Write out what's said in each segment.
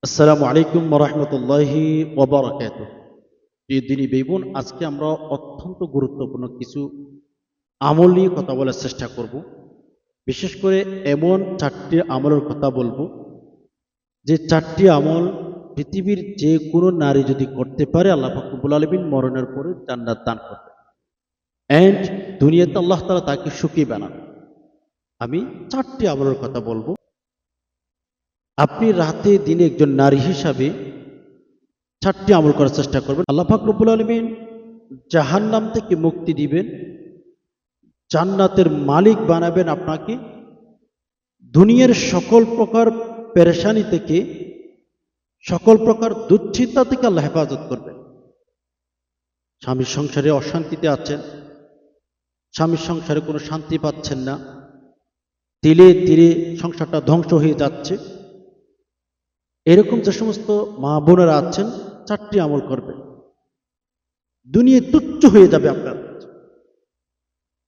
আসসালামু আলাইকুম ওরহমতুল্লাহি ওবরাকাতুহ। প্রিয় দিনী ভাই বোন, আজকে আমরা অত্যন্ত গুরুত্বপূর্ণ কিছু আমল নিয়ে কথা বলার চেষ্টা করব। বিশেষ করে এমন চারটি আমলের কথা বলবো যে চারটি আমল পৃথিবীর যে কোনো নারী যদি করতে পারে আল্লাহ পাক রব্বুল আলামিন মরণের পরে জান্নাত দান করবে এন্ড দুনিয়াতে আল্লাহ তাআলা তাকে সুখী বানান। আমি চারটি আমলের কথা বলবো। আপনি রাতে দিনে একজন নারী হিসাবে চারটি আমল করার চেষ্টা করবেন। আল্লাহ পাক রব্বুল আলামিন জাহান্নাম থেকে মুক্তি দিবেন, জান্নাতের মালিক বানাবেন আপনাকে, দুনিয়ার সকল প্রকার পেরেশানি থেকে, সকল প্রকার দুশ্চিন্তা থেকে আল্লাহ হেফাজত করবেন। স্বামীর সংসারে অশান্তিতে আছেন, স্বামীর সংসারে কোনো শান্তি পাচ্ছেন না, ধীরে ধীরে সংসারটা ধ্বংস হয়ে যাচ্ছে, এরকম যে সমস্ত মা বোনেরা আছেন, চারটি আমল করবেন, দুনিয়ায় তুচ্ছ হয়ে যাবে আপনার।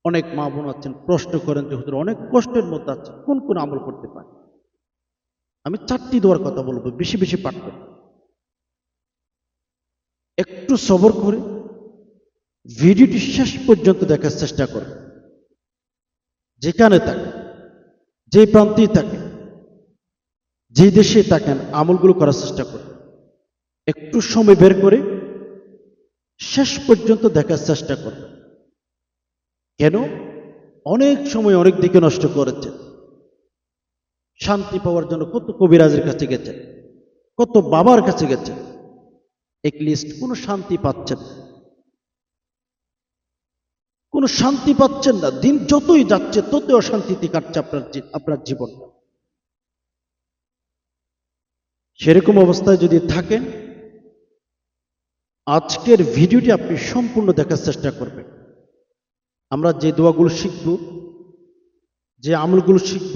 অনেক মা বোন আছেন প্রশ্ন করেন যে হুজুর অনেক কষ্টের মধ্যে আছে, কোন কোন আমল করতে পারে? আমি চারটি দেওয়ার কথা বলবো, বেশি বেশি পাঠ করুন, একটু সবর করে ভিডিওটি শেষ পর্যন্ত দেখার চেষ্টা করুন। যেখানে থাকেন, যে প্রান্তেই থাকেন, যে দেশে থাকেন, আমলগুলো করার চেষ্টা করুন। একটু সময় বের করে শেষ পর্যন্ত দেখার চেষ্টা করুন। কেন? অনেক সময় অনেক দিকে নষ্ট করেছেন। শান্তি পাওয়ার জন্য কত কবিরাজের কাছে গেছেন, কত বাবার কাছে গেছেন, এটলিস্ট কোনো শান্তি পাচ্ছেন, কোনো শান্তি পাচ্ছেন না। দিন যতই যাচ্ছে ততই অশান্তিতে কাটছে আপনার জীবন। সেরকম অবস্থায় যদি থাকেন, আজকের ভিডিওটি আপনি সম্পূর্ণ দেখার চেষ্টা করবেন। আমরা যে দোয়াগুলো শিখব, যে আমলগুলো শিখব,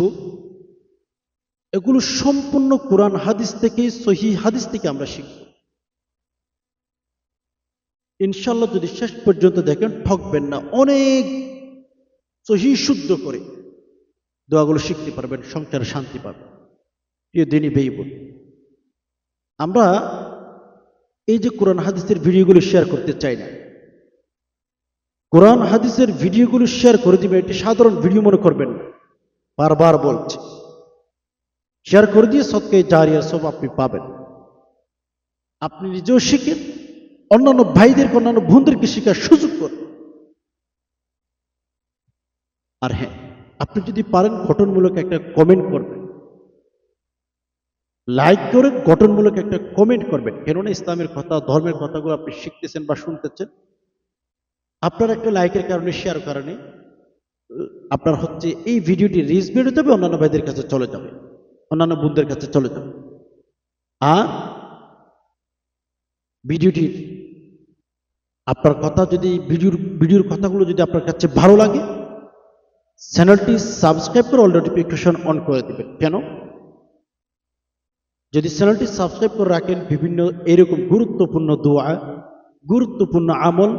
এগুলো সম্পূর্ণ কোরআন হাদিস থেকে, সহিহ হাদিস থেকে আমরা শিখব। ইনশাল্লাহ যদি শেষ পর্যন্ত দেখেন ঠকবেন না, অনেক সহিহ শুদ্ধ করে দোয়াগুলো শিখতে পারবেন, সংসারে শান্তি পাবেন। প্রিয় দিনী ভাই বোন, আমরা এই যে কোরআন হাদিসের ভিডিওগুলো শেয়ার করতে চাই না, কোরআন হাদিসের ভিডিওগুলো শেয়ার করে দিবেন, এটি সাধারণ ভিডিও মনে করবেন না। বারবার বলছি, শেয়ার করে দিয়ে সদকায়ে জারিয়ার সব আপনি পাবেন। আপনি নিজেও শিখেন, অন্যান্য ভাইদেরকে, অন্যান্য বোনদেরকে শেখার সুযোগ করুন। আর হ্যাঁ, আপনি যদি পারেন গঠনমূলক একটা কমেন্ট করবেন, লাইক করে গঠনমূলক একটা কমেন্ট করবেন। কেননা ইসলামের কথা, ধর্মের কথাগুলো আপনি শিখতেছেন বা শুনতেছেন, আপনার একটা লাইকের কারণে, শেয়ার কারণে আপনার হচ্ছে এই ভিডিওটি রিচ বেড়ে যাবে, অন্যান্য ভাইদের কাছে চলে যাবে, অন্যান্য বোনদের কাছে চলে যাবে। আর ভিডিওটির আপনার কথা যদি, ভিডিওর কথাগুলো যদি আপনার কাছে ভালো লাগে, চ্যানেলটি সাবস্ক্রাইব করে অল নোটিফিকেশন অন করে দিবেন। কেন? যদি চ্যানেলটি সাবস্ক্রাইব করে রাখেন, বিভিন্ন এরকম গুরুত্বপূর্ণ দোয়া, গুরুত্বপূর্ণ আমল,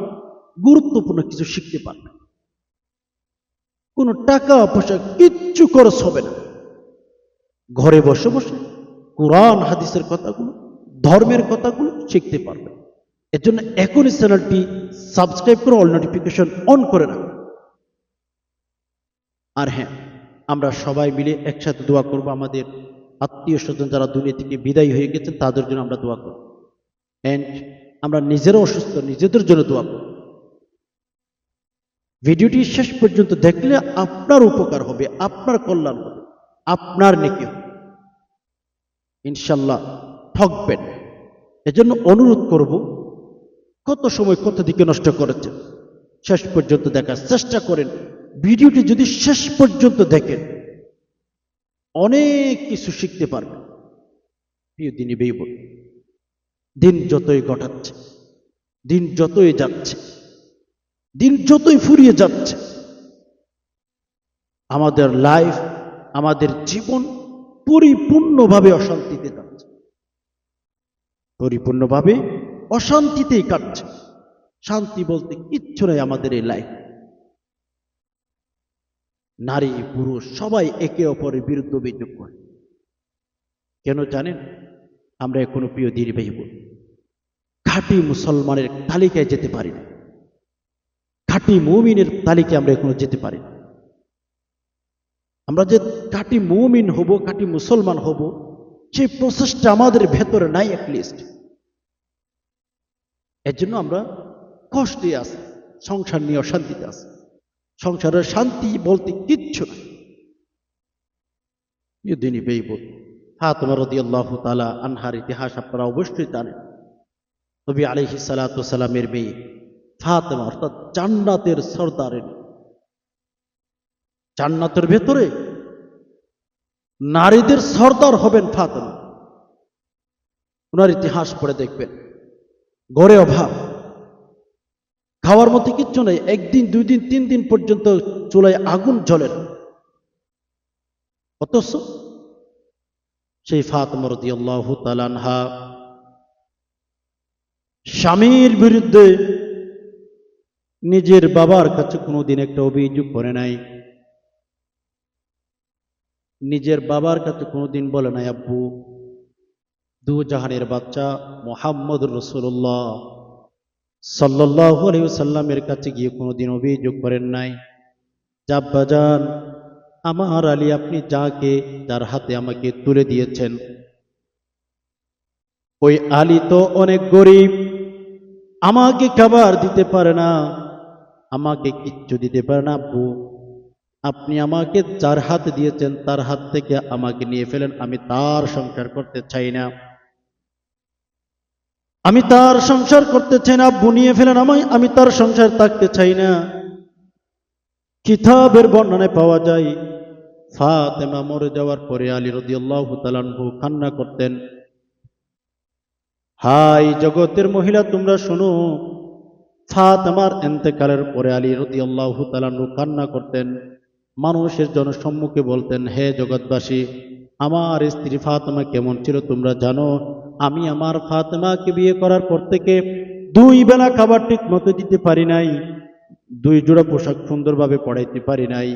গুরুত্বপূর্ণ কিছু শিখতে পারবেন। কোনো টাকা পয়সা কিচ্ছু খরচ হবে না, ঘরে বসে বসে কোরআন হাদিসের কথাগুলো, ধর্মের কথাগুলো শিখতে পারবেন। এর জন্য এখনই চ্যানেলটি সাবস্ক্রাইব করে অল নোটিফিকেশন অন করে রাখুন। আর হ্যাঁ, আমরা সবাই মিলে একসাথে দোয়া করব, আমাদের আত্মীয় স্বজন যারা দুনিয়া থেকে বিদায় হয়ে গেছেন তাদের জন্য আমরা দোয়া করব। এন্ড আমরা নিজেরাও অসুস্থ, নিজেদের জন্য দোয়া করব। ভিডিওটি শেষ পর্যন্ত দেখলে আপনার উপকার হবে, আপনার কল্যাণ হবে, আপনার নেকি হবে। ইনশাল্লাহ ঠকবেন। এজন্য অনুরোধ করব, কত সময় কত দিকে নষ্ট করেছেন, শেষ পর্যন্ত দেখার চেষ্টা করেন। ভিডিওটি যদি শেষ পর্যন্ত দেখেন, অনেক কিছু শিখতে পারবেন। প্রিয় দিনী ভাই বোন, দিন যতই ঘটাচ্ছে, দিন যতই যাচ্ছে, দিন যতই ফুরিয়ে যাচ্ছে, আমাদের লাইফ, আমাদের জীবন পরিপূর্ণভাবে অশান্তিতে যাচ্ছে, পরিপূর্ণভাবে অশান্তিতেই কাটছে। শান্তি বলতে কিচ্ছু নাই আমাদের এই লাইফ। নারী পুরুষ সবাই একে অপরের বিরুদ্ধে অভিযোগ করে। কেন জানেন? আমরা এখনো প্রিয় দিনী ভাই বোন খাঁটি মুসলমানের তালিকায় যেতে পারি না, খাঁটি মুমিনের তালিকায় আমরা এখনো যেতে পারি না। আমরা যে খাঁটি মুমিন হব, খাঁটি মুসলমান হব, সেই প্রসেসটা আমাদের ভেতরে নাই অ্যাটলিস্ট। এর জন্য আমরা কষ্টে আছি, সংসার নিয়ে অশান্তিতে আছি। সংসারের শান্তি বলতে কিচ্ছু না। দিনী ভাই বোন, ফাতেমা রাদিয়াল্লাহু তাআলা আনহার ইতিহাস আপনারা অবশ্যই জানেন। নবী আলাইহিস সালাতু ওয়াস সালামের মেয়ে ফাতেমা অর্থাৎ জান্নাতের সর্দারিনী, জান্নাতের ভেতরে নারীদের সর্দার হবেন ফাতেমা। ওনার ইতিহাস পড়ে দেখবেন, ঘরে অভাব, খাওয়ার মতো কিচ্ছু নেই, একদিন দুই দিন তিন দিন পর্যন্ত চুলায় আগুন জ্বলে না। অথচ সেই ফাতেমা রাদিয়াল্লাহু তাআলা আনহা স্বামীর বিরুদ্ধে নিজের বাবার কাছে কোনোদিন একটা অভিযোগ করে নাই, নিজের বাবার কাছে কোনোদিন বলে নাই আব্বু দু জাহানের বাচ্চা মুহাম্মদ রাসূলুল্লাহ সাল্লাল্লাহু আলাইহি ওয়াসাল্লামের কাছে গিয়ে কোনোদিন অভিযোগ করেন নাই, আব্বাজান আমার আলী আপনি যার হাতে আমাকে তুলে দিয়েছেন, ওই আলী তো অনেক গরিব, আমাকে খাবার দিতে পারে না, আমাকে কিচ্ছু দিতে পারে না, আব্বু আপনি আমাকে যার হাত দিয়েছেন তার হাত থেকে আমাকে নিয়ে ফেলেন, আমি তার সংসার করতে চাই না, আমি তার সংসার করতে চাই না, আব্বু নিয়ে ফেলেন আমায়, আমি তার সংসার থাকতে চাই না। কিতাবের বর্ণনায় পাওয়া যায় ফাতেমা মরে যাওয়ার পরে আলী রাদিয়াল্লাহু তাআলা আনহু কান্না করতেন। হাই জগতের মহিলা তোমরা শোনো, ফাতেমার ইন্তেকালের পরে আলী রাদিয়াল্লাহু তাআলা আনহু কান্না করতেন, মানুষের জনসম্মুখে বলতেন, হে জগৎবাসী আমার স্ত্রী ফাতেমা কেমন ছিল তোমরা জানো? আমি আমার ফাতেমাকে বিয়ে করার পর থেকে দুই বেলা খাবার ঠিক মতো দিতে পারি নাই, দুই জোড়া পোশাক সুন্দরভাবে পরাইতে পারি নাই,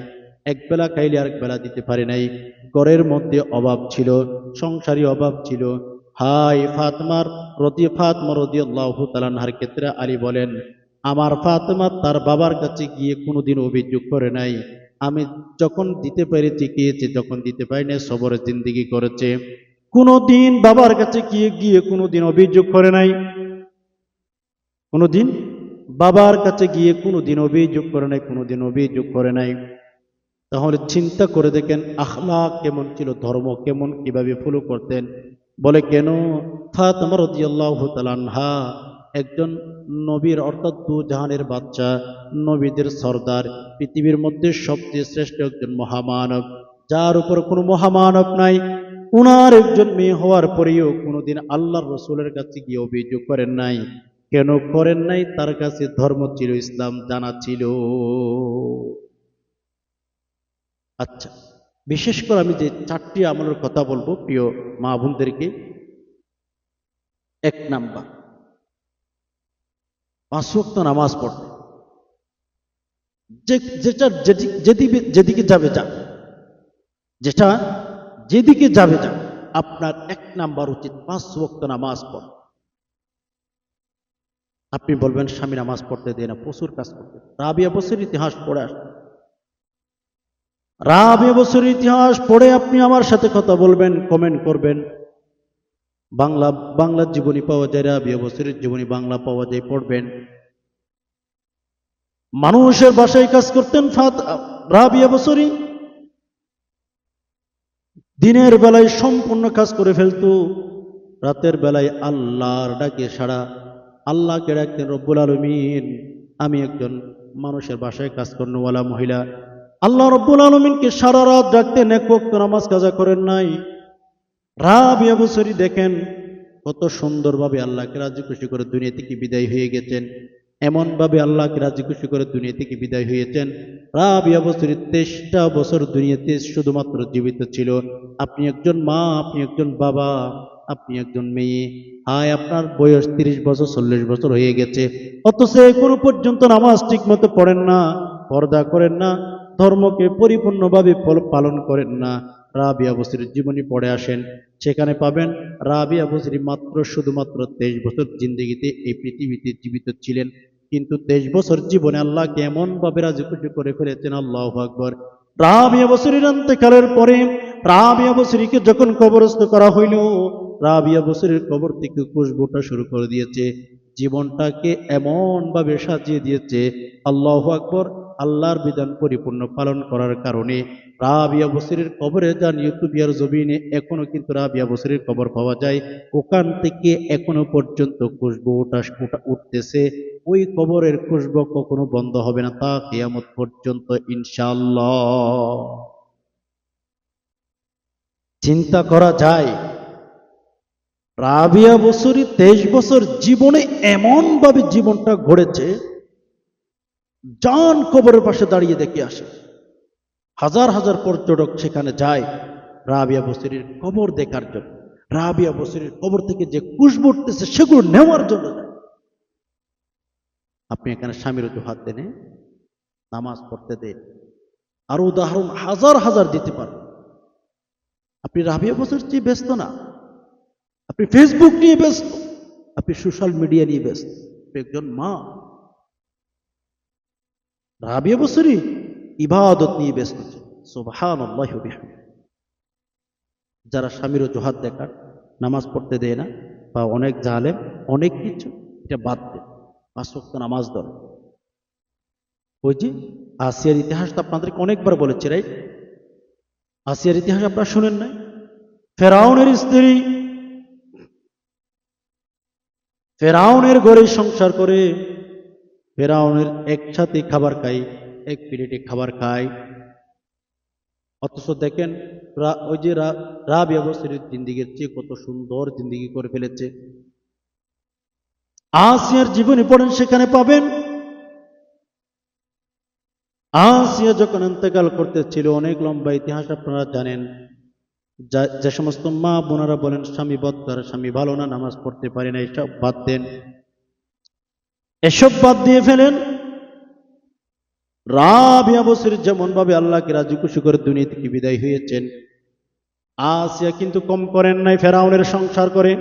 এক বেলা খাইলে আরেক বেলা দিতে পারি নাই, ঘরের মধ্যে অভাব ছিল, সংসারী অভাব ছিল। হাই ফাতেমা রাদিয়াল্লাহু তাআলা আনহার ক্ষেত্রে আলী বলেন, আমার ফাতেমা তার বাবার কাছে গিয়ে কোনোদিন অভিযোগ করে নাই, আমি যখন দিতে পেরেছি গিয়েছে, যখন দিতে পারি না সবরে জিন্দেগি করেছে, কোনোদিন বাবার কাছে গিয়ে কোনোদিন অভিযোগ করে নাই, কোনোদিন বাবার কাছে গিয়ে কোনোদিন অভিযোগ করে নাই, কোনোদিন অভিযোগ করে নাই। তাহলে চিন্তা করে দেখেন আখলাক কেমন ছিল, ধর্ম কেমন, কিভাবে ফলো করতেন। বলে কেন? ফাতেমা রাদিয়াল্লাহু তাআলা আনহা একজন নবীর অর্থাৎ দু জাহানের বাচ্চা, নবীদের সর্দার, পৃথিবীর মধ্যে সবচেয়ে শ্রেষ্ঠ একজন মহামানব, যার উপর কোনো মহামানব নাই, উনার একজন মেয়ে হওয়ার পরেও কোনোদিন আল্লাহর রসুলের কাছে গিয়ে অভিযোগ করেন নাই। কেন করেন নাই? তার কাছে ধর্ম ছিল, ইসলাম জানা ছিল। আচ্ছা, বিশেষ করে আমি যে চারটি আমলের কথা বলবো প্রিয় মা বোনদেরকে, এক নাম্বার 5 ওয়াক্ত নামাজ পড়তে, যেদিকে যাবে যাক, যেটা যেদিকে যাবে যাক, আপনার এক নাম্বার উচিত 5 ওয়াক্ত নামাজ পড়া। আপনি বলবেন স্বামী নামাজ পড়তে দেয় না, প্রচুর কাজ করতে। রাবিয়া বছর ইতিহাস পড়ে আসবে, রাবিয়া বছর ইতিহাস পড়ে আপনি আমার সাথে কথা বলবেন, কমেন্ট করবেন। বাংলা জীবনী পাওয়া যায়, রাবিয়া বছরের জীবনী বাংলা পাওয়া যায়, পড়বেন। মানুষের বাসায় কাজ করতেন রাবিয়া বছরী, দিনের বেলায় সম্পূর্ণ কাজ করে ফেলতো, রাতের বেলায় আল্লাহর ডাকে সাড়া, আল্লাহকে ডাকতেন, রব্বুল আলামিন আমি একজন মানুষের বাসায় কাজ করেনওয়ালা মহিলা, আল্লাহ রব্বুল আলামিনকে সারা রাত ডাকতেন, এক ওয়াক্ত নামাজ কাজা করেন নাই। রাবিয়া বছরী দেখেন কত সুন্দরভাবে আল্লাহকে রাজি খুশি করে দুনিয়া থেকে বিদায় হয়ে গেছেন, এমন ভাবে আল্লাহকে রাজি খুশি করে দুনিয়া থেকে বিদায় হয়েছেন। রাবিয়া বছরী 23টা বছর দুনিয়াতে শুধুমাত্র জীবিত ছিল। আপনি একজন মা, আপনি একজন বাবা, আপনি একজন মেয়ে, হায় আপনার বয়স 30 বছর 40 বছর হয়ে গেছে, অথচ এখনো পর্যন্ত নামাজ ঠিক মতো পড়েন না, পর্দা করেন না, ধর্মকে পরিপূর্ণভাবে পালন করেন না। রাবিয়া বসরির জীবনী পড়ে আসেন, সেখানে পাবেন রাবিয়া বসরি শুধুমাত্র 23 বছর জিন্দেগিতে এই পৃথিবীতে জীবিত ছিলেন, কিন্তু 23 বছর জীবনে আল্লাহকে এমন ভাবে রাজি খুশি করে ফেলেছেন, আল্লাহু আকবার। রাবিয়া বসরির ইন্তেকালের পরে রাবিয়া বসরিকে যখন কবরস্থ করা হইল, রাবিয়া বসরির কবর থেকে খুশবুটা শুরু করে দিয়েছে, জীবনটাকে এমন ভাবে সাজিয়ে দিয়েছে, আল্লাহু আকবার। আল্লাহর বিধান পরিপূর্ণ পালন করার কারণে রাবিয়া বসরির কবরে যান, ইউটিউবিয়ার জমিনে এখনো কিন্তু রাবিয়া বসরির কবর পাওয়া যায়, ওখান থেকে এখনো পর্যন্ত খুশবু উঠতেছে। ওই কবরের খুশবু কখনো বন্ধ হবে না তা কিয়ামত পর্যন্ত, ইনশাআল্লাহ। চিন্তা করা যায়, রাবিয়া বসরি 23 বছর জীবনে এমন ভাবে জীবনটা গড়েছে, জান কবরের পাশে দাঁড়িয়ে দেখে আসে, হাজার হাজার পর্যটক সেখানে যায় রাবিয়া বসরির কবর দেখার জন্য, রাবিয়া বসরির কবর থেকে যে খুশবু উঠতেছে সেগুলো নেওয়ার জন্য যায়। আপনি এখানে স্বামীর হাত দেনে নামাজ পড়তে দেন, আর উদাহরণ হাজার হাজার দিতে পারেন। আপনি রাবিয়া বসরির চেয়ে ব্যস্ত না, আপনি ফেসবুক নিয়ে ব্যস্ত, আপনি সোশ্যাল মিডিয়া নিয়ে ব্যস্ত। একজন মা, রাবিয়া বসরি ইবাদত নিয়ে ব্যস্ত, সুবহানাল্লাহি ওয়া বিহামদিহি। যারা স্বামীর অজুহাত দেখার, নামাজ পড়তে দেয় না, বা অনেক জালেম, অনেক কিছু, এটা বাদ দেন, 5 ওয়াক্ত নামাজ ধরে। ওই যে আসিয়ার ইতিহাস তো আপনাদেরকে অনেকবার বলেছি, রাইট? আসিয়ার ইতিহাস আপনারা শুনেন নাই? ফেরাউনের স্ত্রী, ফেরাউনের ঘরে সংসার করে, ফেরাউনের একসাথে খাবার খাই, এক প্লেটে খাবার খাই, অথচ দেখেন ওই যে রাবিয়া বসরির জিন্দিগির চেয়ে কত সুন্দর জিন্দিগি করে ফেলেছে। আসিয়ার জীবনী পড়েন, সেখানে পাবেন আসিয়া যখন ইন্তেকাল করতেছিল, অনেক লম্বা ইতিহাস আপনারা জানেন। যে সমস্ত মা বোনারা বলেন স্বামী বদকার, স্বামী ভালো না, নামাজ পড়তে পারে না, এসব বাদ দেন, এসব বাদ দিয়ে ফেলেন। রাবিয়া বসরি যেমন ভাবে আল্লাহকে রাজি খুশি করে দুনিয়া থেকে বিদায় হয়েছেন, আসিয়া কিন্তু কম করেন নাই, ফেরাউনের সংসার করে।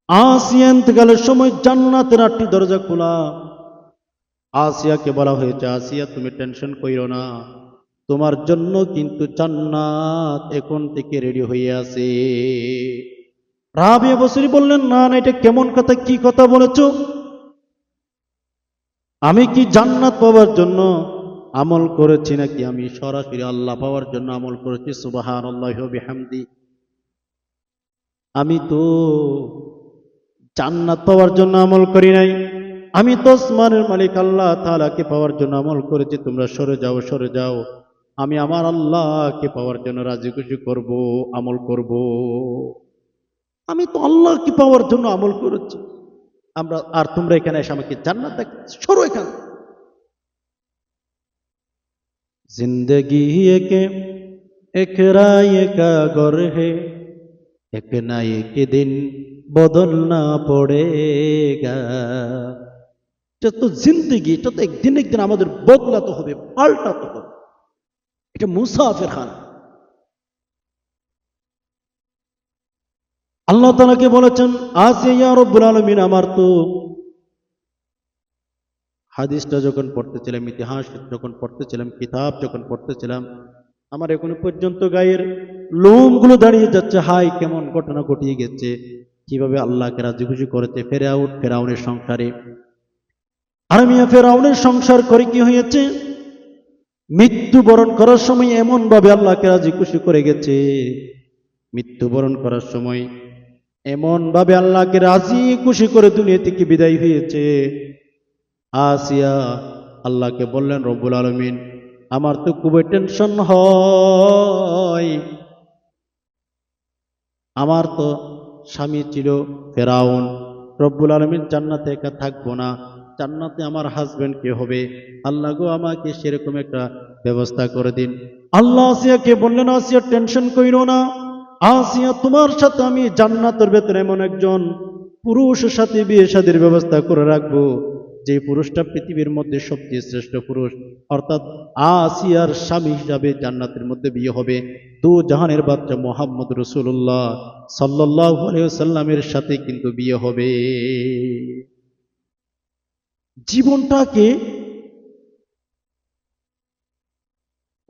আসিয়া ইন্তেকালের সময় জান্নাতের 8টি দরজা খোলা। আসিয়াকে বলা হয়েছে, আসিয়া তুমি টেনশন কইরো না, তোমার জন্য কিন্তু জান্নাত এখন থেকে রেডি হয়ে আছে। রাবিয়া বসরি বললেন, না না, এটা কেমন কথা, কি কথা বলেছো? আমি কি জান্নাত পাওয়ার জন্য আমল করেছি, নাকি আমি সরাসরি আল্লাহ পাওয়ার জন্য আমল করেছি? সুবহানাল্লাহি ওয়া বিহামদিহি। আমি তো জান্নাত পাওয়ার জন্য আমল করি নাই, আমি তো আসমানের মালিক আল্লাহ তাআলাকে পাওয়ার জন্য আমল করেছি। তোমরা সরে যাও, সরে যাও, আমি আমার আল্লাহকে পাওয়ার জন্য রাজি খুশি করব, আমল করব। আমি তো আল্লাহকে পাওয়ার জন্য আমল করেছি, আর তোমরা এখানে এসে আমাকে জান্নাত দেখ, সরো এখানে। जिंदगी एक राय का घर है, एक ना एक दिन बदलना पड़ेगा। এটা তো জিন্দেগি, এটা তো একদিন একদিন আমাদের বদলাতে হবে, পাল্টাতে হবে, এটা মুসাফির খানা। আল্লাহ তাআলাকে বলেছেন, আসিয়া ইয়া রব্বুল আলামিন, আমার তো হাদিসটা যখন পড়তেছিলাম, ইতিহাস যখন পড়তেছিলাম, কিতাব যখন পড়তেছিলাম, আমার এখনো পর্যন্ত গায়ের লোমগুলো দাঁড়িয়ে যাচ্ছে। হাই, কেমন ঘটনা ঘটিয়ে গেছে, কিভাবে আল্লাহকে রাজি খুশি করেছে ফেরাউনের সংসারে। আর মিয়া, ফেরাউনের সংসার করে কি হয়েছে? মৃত্যুবরণ করার সময় এমন ভাবে আল্লাহকে রাজি খুশি করে গেছে, মৃত্যুবরণ করার সময় এমন ভাবে আল্লাহকে রাজি খুশি করে দুনিয়া থেকে বিদায় হয়েছে। আসিয়া আল্লাহকে বললেন, রব্বুল আলামিন, আমার তো খুবই টেনশন হয়, আমার তো স্বামী ছিল ফেরাউন, রব্বুল আলামিন জান্নাতে একা থাকবো না, জান্নাতে আমার হাজবেন্ড কে হবে? আল্লাহ গো, আমাকে সেরকম একটা ব্যবস্থা করে দিন। আল্লাহ আসিয়াকে বললেন, আসিয়া টেনশন কইরো না, আসিয়া তোমার সাথে আমি জান্নাতের ভেতরে এমন একজন পুরুষের সাথে বিয়ে শাদীর ব্যবস্থা করে রাখবো, যে পুরুষটা পৃথিবীর মধ্যে সবচেয়ে শ্রেষ্ঠ পুরুষ, অর্থাৎ আসিয়ার স্বামী হিসাবে জান্নাতের মধ্যে বিয়ে হবে দু জাহানের বাচ্চা মোহাম্মদ রসুল্লাহ সাল্লাল্লাহু আলাইহি ওয়াসাল্লামের সাথে কিন্তু বিয়ে হবে। জীবনটাকে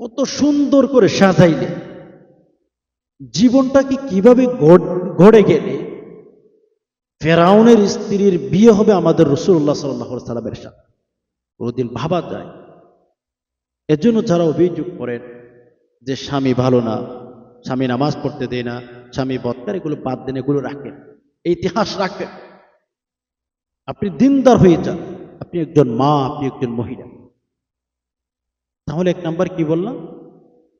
কত সুন্দর করে সাজাইলে, জীবনটাকে কিভাবে গড়ে গেলে ফেরাউনের স্ত্রীর বিয়ে হবে আমাদের রাসূলুল্লাহ সাল্লাল্লাহু আলাইহি সাল্লামের সাথে, কোনদিন ভাবা যায়? এজন্য যারা অভিযোগ করেন যে স্বামী ভালো না, স্বামী নামাজ পড়তে দেয় না, স্বামী বদকার, এগুলো বাদ দেন, এগুলো রাখেন, ইতিহাস রাখেন। আপনি দিনদার হয়ে যান, আপনি একজন মা, আপনি একজন মহিলা। তাহলে এক নাম্বার কি বললাম?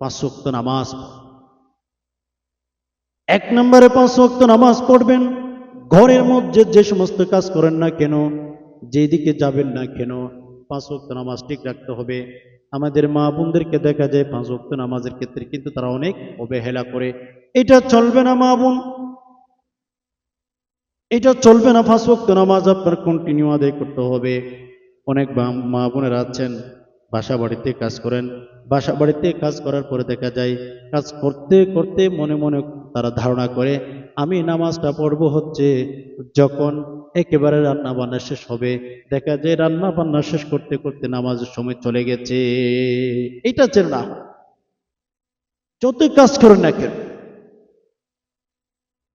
5 ওয়াক্ত নামাজ। এক নম্বরে 5 ওয়াক্ত নামাজ পড়বেন। ঘরের মধ্যে যে সমস্ত কাজ করেন না কেন, যেদিকে যাবেন না কেন, 5 ওয়াক্ত নামাজ ঠিক রাখতে হবে। আমাদের মা বোনদেরকে দেখা যায় 5 ওয়াক্ত নামাজের ক্ষেত্রে কিন্তু তারা অনেক অবহেলা করে। এটা চলবে না মা বোন, এটা চলবে না। 5 ওয়াক্ত নামাজ আপনার কন্টিনিউ আদায় করতে হবে। অনেক মা বোনেরা আছেন বাসা বাড়িতে কাজ করেন, বাসা বাড়িতে কাজ করার পরে দেখা যায় কাজ করতে করতে মনে মনে তারা ধারণা করে আমি নামাজটা পড়বো হচ্ছে যখন একেবারে রান্না বান্না শেষ হবে। দেখা যায় রান্না বান্না শেষ করতে করতে নামাজের সময় চলে গেছে। এটা যেন না, যতই কাজ করেন না কেন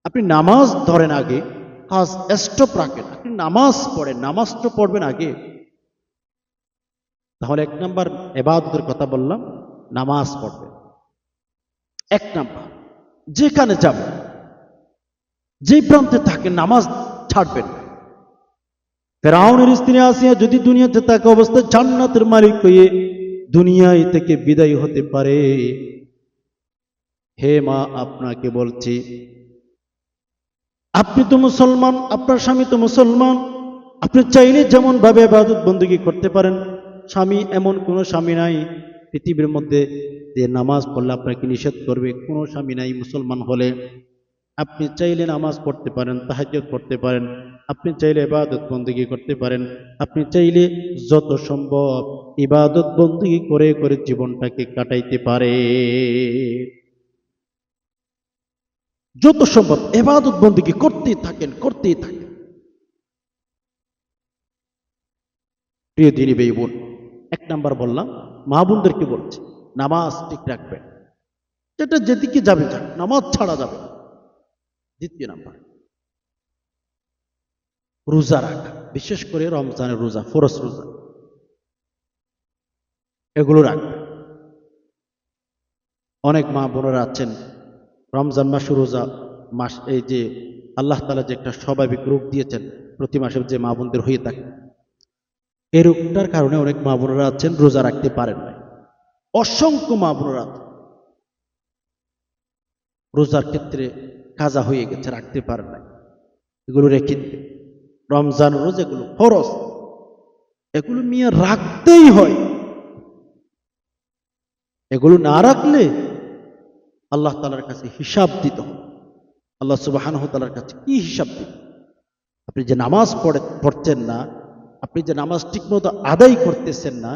আপনি নামাজ ধরেন আগে, কাজ স্টপ রাখেন, আপনি নামাজ পড়েন, নামাজটা পড়বেন আগে। তাহলে এক নাম্বার ইবাদতের কথা বললাম, নামাজ পড়বে। এক নাম্বার, যেখানে যাবেন, যে প্রান্তে থাকেন, নামাজ ছাড়বেন। ফেরাউনের স্ত্রী আসিয়া যদি দুনিয়াতে থাকা অবস্থায় জান্নাতের মালিক হয়ে দুনিয়ায় থেকে বিদায় হতে পারে, হে মা আপনাকে বলছি, আপনি তো মুসলমান, আপনার স্বামী তো মুসলমান, আপনি চাইলে যেমন ভাবে ইবাদত বندگی করতে পারেন। স্বামী, এমন কোনো স্বামী নাই পৃথিবীর মধ্যে যে নামাজ পড়লে আপনাকে নিষেধ করবে, কোনো স্বামী নাই। মুসলমান হলে আপনি চাইলে নামাজ পড়তে পারেন, তাহাজ্জুদ পড়তে পারেন, আপনি চাইলে ইবাদত বندگی করতে পারেন, আপনি চাইলে যত সম্ভব ইবাদত বندگی করে করে জীবনটাকে কাটাইতে পারে। যত সম্ভব ইবাদত বندگی করতেই থাকেন, করতেই থাকেন। প্রিয় দিনী ভাই বোন, এক নাম্বার বললাম, মা বোনদেরকে বলছি নামাজ ঠিক রাখবেন। যেটা যেদিকে যাবে যাক, নামাজ ছাড়া যাবে না। দ্বিতীয় নাম্বার, রোজা রাখা, বিশেষ করে রমজানের রোজা, ফরজ রোজা, এগুলো রাখবে। অনেক মা বোনেরা আছেন রমজান মাস রোজা মাস, এই যে আল্লাহ তাআলা যে একটা স্বাভাবিক রোগ দিয়েছেন প্রতি মাসে যে মা বোনদের হয়ে থাকে, এই রোগটার কারণে অনেক মা বোনেরা আছেন রোজা রাখতে পারেন না। অসংখ্য মা বোনেরা রোজার ক্ষেত্রে কাজা হয়ে গেছে, রাখতে পারেন না। এগুলো রেখে দিবে। রমজান রোজা এগুলো ফরজ, এগুলো নিয়ে রাখতেই হয়। এগুলো না রাখলে আল্লাহ তাআলার কাছে হিসাব দিতে হবে। আল্লাহ সুবহানাহু ওয়া তাআলার কাছে কি হিসাব দিবেন? আপনি যে নামাজ পড়ছেন না, আপনি যে নামাজ ঠিকমতো আদায় করতেছেন না,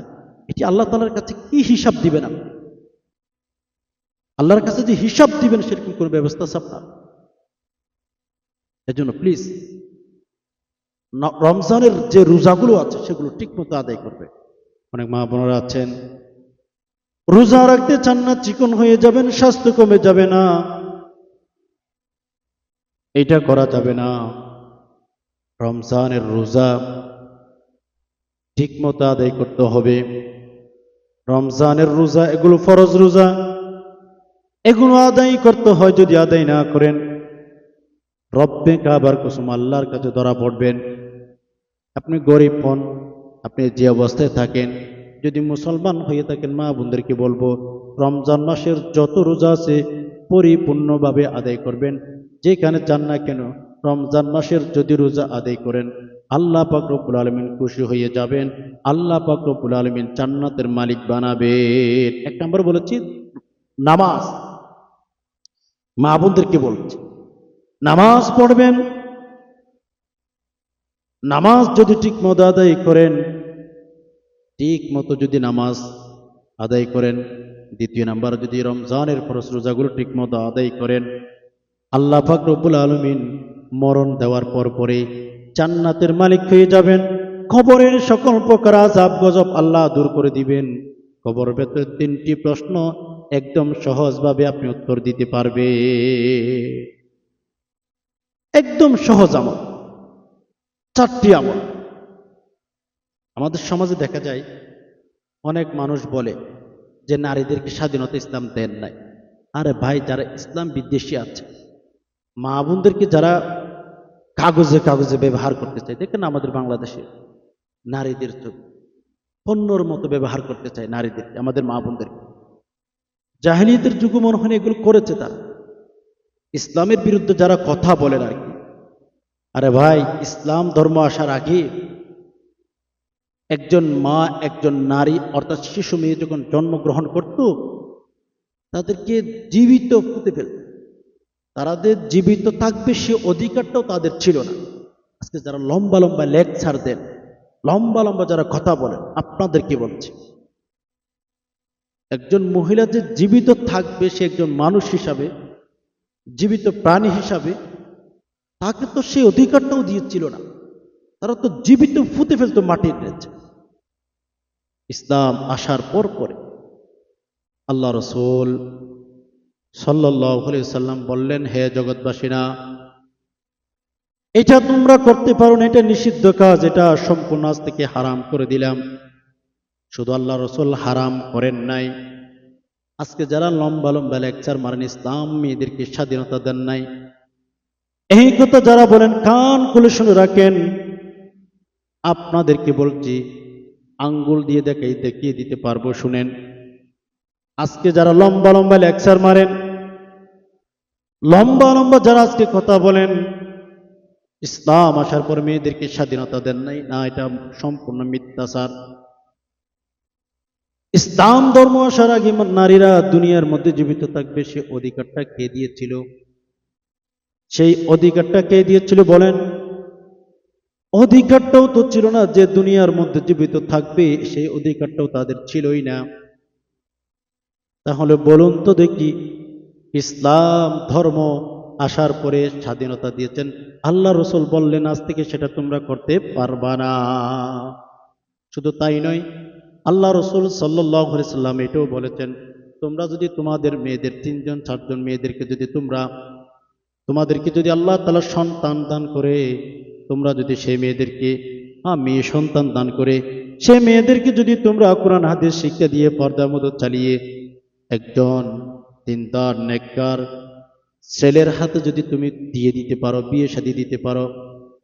এটি আল্লাহ তাআলার কাছে কি হিসাব দিবেন? আপনি আল্লাহর কাছে যে হিসাব দিবেন সেরকম কোনো ব্যবস্থা আছে আপনার? এজন্য প্লিজ রমজানের যে রোজাগুলো আছে সেগুলো ঠিকমতো আদায় করবে। অনেক মা বোনেরা আছেন রোজা রাখতে চান না, চিকন হয়ে যাবেন, স্বাস্থ্য কমে যাবে না, এটা করা যাবে না। রমজানের রোজা ঠিকমতো আদায় করতে হবে। রমজানের রোজা এগুলো ফরজ রোজা, এগুলো আদায় করতে হয়। যদি আদায় না করেন রব্বে কাবার কসম আল্লাহর কাছে ধরা পড়বেন। আপনি গরিব হন, আপনি যে অবস্থায় থাকেন, যদি মুসলমান হয়ে থাকেন, মা বোনদেরকে বলবো রমজান মাসের যত রোজা আছে পরিপূর্ণভাবে আদায় করবেন। যেখানে যান না কেন রমজান মাসের যদি রোজা আদায় করেন, আল্লাহ পাক রব্বুল আলামিন খুশি হয়ে যাবেন, আল্লাহ পাক রব্বুল আলামিন জান্নাতের মালিক বানাবেন। এক নম্বর বলেছি নামাজ। মা বোনদেরকে বলছি নামাজ পড়বেন, নামাজ যদি ঠিক মতো আদায় করেন, ঠিক মতো যদি নামাজ আদায় করেন, দ্বিতীয় নাম্বার যদি রমজানের ফরজ রোজাগুলো ঠিক মতো আদায় করেন, আল্লাহ পাক রব্বুল আলামিন মরণ দেওয়ার পর পরে জান্নাতের মালিক হয়ে যাবেন। কবরের সকল প্রকার আযাব গজব আল্লাহ দূর করে দিবেন। কবর ভেতরে 3টি প্রশ্ন একদম সহজভাবে আপনি উত্তর দিতে পারবে। একদম সহজ আমল, 4টি আমল। আমাদের সমাজে দেখা যায় অনেক মানুষ বলে যে নারীদেরকে স্বাধীনতা ইসলাম দেন নাই। আরে ভাই, যারা ইসলাম বিদ্বেষী আছে, মা বোনদেরকে যারা কাগজে কাগজে ব্যবহার করতে চায়, দেখেন আমাদের বাংলাদেশে নারীদের তো পণ্যর মতো ব্যবহার করতে চায় নারীদের, আমাদের মা বোনদেরকে। জাহেলিয়াতের যুগ মনে হয় এগুলো করেছে তারা, ইসলামের বিরুদ্ধে যারা কথা বলেন আর কি। আরে ভাই, ইসলাম ধর্ম আসার আগে একজন মা, একজন নারী অর্থাৎ শিশু মেয়ে যখন জন্মগ্রহণ করত, তাদেরকে জীবিত পুঁতে ফেলত। তাদের জীবিত থাকবে সে অধিকারটাও তাদের ছিল না। আজকে যারা লম্বা লম্বা লেকচার দেন, লম্বা লম্বা যারা কথা বলেন, আপনাদের কি বলছে, একজন মহিলা যে জীবিত থাকবে সে একজন মানুষ হিসাবে, জীবিত প্রাণী হিসাবে, তাকে তো সেই অধিকারটাও দিয়েছিল না। তারা তো জীবিত ফুতে ফেলতো মাটির নিচে। ইসলাম আসার পর পরে আল্লাহ রাসূল সাল্লাল্লাহু আলাইহি সাল্লাম বললেন, হে জগৎবাসীরা, এটা তোমরা করতে পারো না, এটা নিষিদ্ধ কাজ, এটা সম্পূর্ণ আজ থেকে হারাম করে দিলাম। শুধু আল্লাহ রাসূল হারাম করেন নাই, আজকে যারা লম্বা লম্বা লেকচার মারেন ইসলাম মেয়েদেরকে স্বাধীনতা দেন নাই, এই কথা যারা বলেন কান খুলে শুনে রাখেন। আপনাদেরকে বলছি, আঙ্গুল দিয়ে দেখিয়ে দিতে পারবো, শুনেন। আজকে যারা লম্বা লম্বা লেকচার মারেন, লম্বা লম্বা যারা আজকে কথা বলেন ইসলাম আসার পর মেয়েদেরকে স্বাধীনতা দেন নাই, না, এটা সম্পূর্ণ মিথ্যাচার। ইসলাম ধর্ম আসার আগে নারীরা দুনিয়ার মধ্যে জীবিত থাকবে সে অধিকারটা কে দিয়েছিল? সেই অধিকারটা কে দিয়েছিল বলেন? অধিকারটাও তো ছিল না যে দুনিয়ার মধ্যে জীবিত থাকবে, সেই অধিকারটাও তাদের ছিলই না। তাহলে বলুন তো দেখি, ইসলাম ধর্ম আসার পরে স্বাধীনতা দিয়েছেন, আল্লাহ রাসূল বললেন আজ থেকে সেটা তোমরা করতে পারবা না। শুধু তাই নয়, আল্লাহ রাসূল সাল্লাল্লাহু আলাইহি সাল্লাম এটাও বলেছেন, তোমরা যদি তোমাদের মেয়েদের 3জন 4জন মেয়েদেরকে যদি তোমাদেরকে যদি আল্লাহ তাআলা সন্তান দান করে, তোমরা যদি সেই মেয়েদেরকে মেয়ে সন্তান দান করে, সেই মেয়েদেরকে যদি তোমরা কোরআন হাদিস শিক্ষা দিয়ে পর্দা মতো চালিয়ে একজন দিনদার নেককার ছেলের হাতে যদি তুমি দিয়ে দিতে পারো, বিয়ে শাদী দিতে পারো,